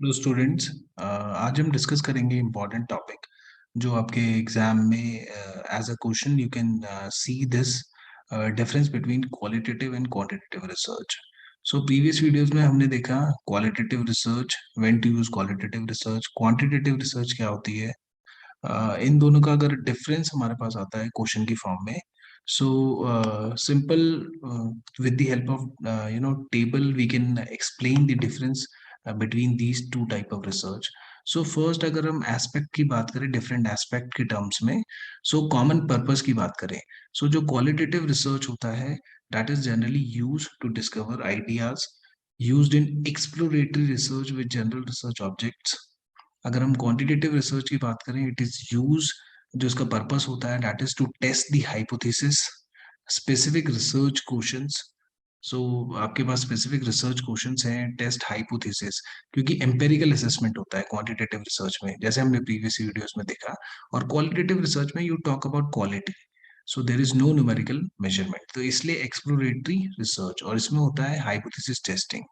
Hello students. आज हम discuss करेंगे इम्पोर्टेंट टॉपिक जो आपके एग्जाम में as a question you can see this difference between qualitative and quantitative research. So previous videos में हमने देखा qualitative research, when to use qualitative research, quantitative research क्या होती है। इन दोनों का अगर डिफरेंस हमारे पास आता है क्वेश्चन की फॉर्म में, so simple with the help of table we can explain the difference between these two type of research. So first अगर हम एस्पेक्ट की बात करें डिफरेंट एस्पेक्ट के टर्म्स में, सो कॉमन पर्पस की बात करें, सो जो क्वालिटेटिव रिसर्च होता है that is generally used to discover ideas used in exploratory research with general research objects. अगर हम क्वांटिटेटिव रिसर्च की बात करें, इट इज यूज, जो इसका पर्पस होता है that is to test the hypothesis, specific research questions. So आपके पास स्पेसिफिक रिसर्च क्वेश्चंस हैं, टेस्ट हाइपोथेसिस, क्योंकि एम्पेरिकल असेसमेंट होता है क्वांटिटेटिव रिसर्च में, जैसे हमने प्रीवियस वीडियोस में देखा। और क्वालिटेटिव रिसर्च में you talk about quality, so there is no numerical measurement, तो इसलिए एक्सप्लोरेटरी रिसर्च, और इसमें होता है हाइपोथेसिस टेस्टिंग।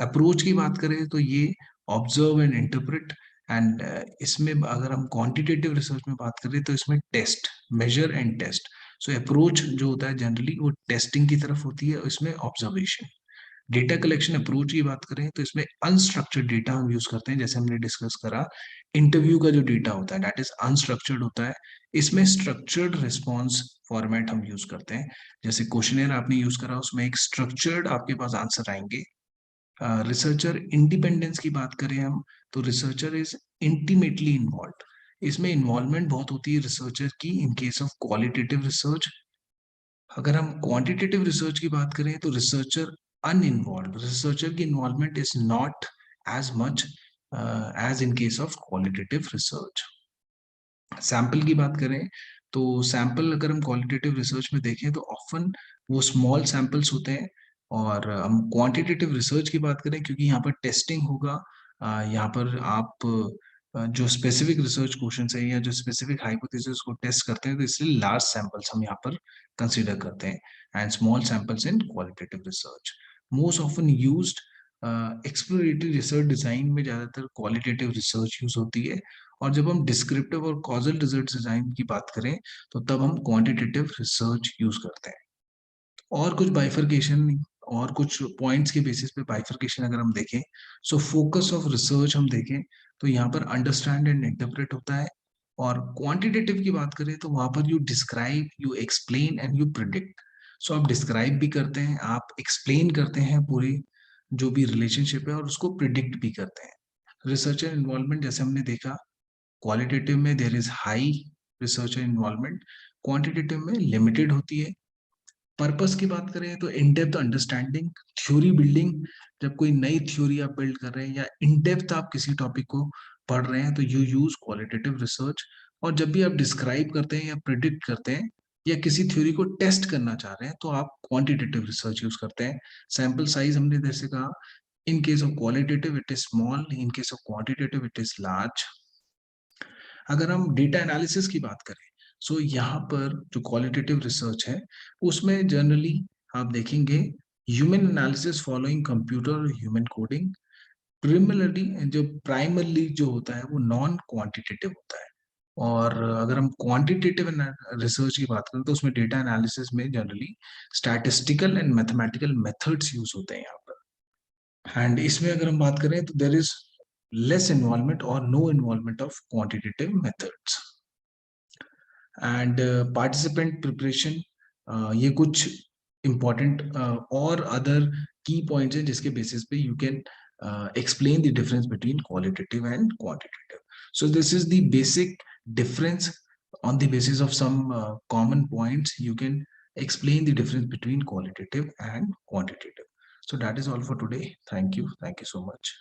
अप्रोच की बात करें तो ये ऑब्जर्व एंड इंटरप्रेट, एंड इसमें अगर हम क्वांटिटेटिव रिसर्च में बात करें तो इसमें test, measure and test. So approach जो होता है जनरली वो टेस्टिंग की तरफ होती है, और इसमें ऑब्जर्वेशन। डेटा कलेक्शन अप्रोच की बात करें तो इसमें अनस्ट्रक्चर्ड डेटा हम यूज करते हैं, जैसे हमने डिस्कस करा इंटरव्यू का जो डेटा होता है दैट इज अनस्ट्रक्चर्ड होता है। इसमें स्ट्रक्चर्ड रिस्पॉन्स फॉर्मेट हम यूज करते हैं, जैसे क्वेश्चनेयर आपने यूज करा उसमें एक स्ट्रक्चर्ड आपके पास आंसर आएंगे। रिसर्चर इंडिपेंडेंस की बात करें हम, तो रिसर्चर इज इंटीमेटली इन्वॉल्व, इसमें इन्वॉल्वमेंट बहुत होती है रिसर्चर की in case of qualitative research. अगर हम क्वांटिटेटिव रिसर्च की बात करें तो रिसर्चर अनइन्वॉल्व, रिसर्चर की involvement is not as much as in case of qualitative research. Sample की बात करें तो सैंपल अगर हम क्वालिटेटिव रिसर्च में देखें तो ऑफन वो स्मॉल सैंपल्स होते हैं। और हम क्वांटिटेटिव रिसर्च की बात करें क्योंकि यहाँ पर टेस्टिंग होगा, यहाँ पर आप जो स्पेसिफिक रिसर्च क्वेश्चन है या जो स्पेसिफिक हाइपोथेसिस को टेस्ट करते हैं, तो इसलिए लार्ज सैंपल्स हम यहाँ पर कंसीडर करते हैं and small samples in qualitative research. Most often used exploratory research design में ज्यादातर क्वालिटेटिव रिसर्च यूज होती है, और जब हम डिस्क्रिप्टिव और कॉजल रिजल्ट डिजाइन की बात करें तो तब हम क्वांटिटेटिव रिसर्च यूज करते हैं। और कुछ बाइफर्केशन और कुछ पॉइंट्स के बेसिस पे बाइफर्केशन अगर हम देखें, सो फोकस ऑफ रिसर्च हम देखें तो यहाँ पर अंडरस्टैंड एंड इंटरप्रेट होता है। और क्वांटिटेटिव की बात करें तो वहां पर you describe, you explain and you predict. So आप डिस्क्राइब भी करते हैं, आप एक्सप्लेन करते हैं पूरी जो भी रिलेशनशिप है, और उसको प्रिडिक्ट भी करते हैं। रिसर्चर इन्वॉल्वमेंट जैसे हमने देखा, क्वालिटेटिव में there is high researcher involvement, quantitative में लिमिटेड होती है। पर्पस की बात करें तो in depth understanding, theory building, जब कोई नई थ्योरी आप बिल्ड कर रहे हैं या इन डेप्थ आप किसी टॉपिक को पढ़ रहे हैं तो यू यूज क्वालिटेटिव रिसर्च। और जब भी आप डिस्क्राइब करते हैं या प्रिडिक्ट करते हैं या किसी थ्योरी को टेस्ट करना चाह रहे हैं तो आप क्वांटिटेटिव रिसर्च यूज करते हैं। सैंपल साइज हमने जैसे कहा, इन case of qualitative it is small, in case of quantitative it is large. अगर हम डेटा एनालिसिस की बात करें, सो यहाँ पर जो क्वालिटेटिव रिसर्च है उसमें जनरली आप देखेंगे ह्यूमन एनालिसिस फॉलोइंग कंप्यूटर और ह्यूमन कोडिंग। प्रिमिलरली जो प्राइमरली जो होता है वो नॉन क्वांटिटेटिव होता है। और अगर हम क्वांटिटेटिव रिसर्च की बात करें तो उसमें डेटा एनालिसिस में generally statistical and mathematical methods use होते हैं यहाँ पर। एंड इसमें अगर हम बात करें तो देर इज लेस इन्वॉल्वमेंट और no involvement of quantitative methods. And participant preparation, ये कुछ इंपॉर्टेंट और अदर की पॉइंट्स हैं जिसके बेसिस पे you can explain the difference between qualitative and quantitative. So this is the basic difference. On the basis of some common points you can explain the difference between qualitative and quantitative. So that is all for today. Thank you so much.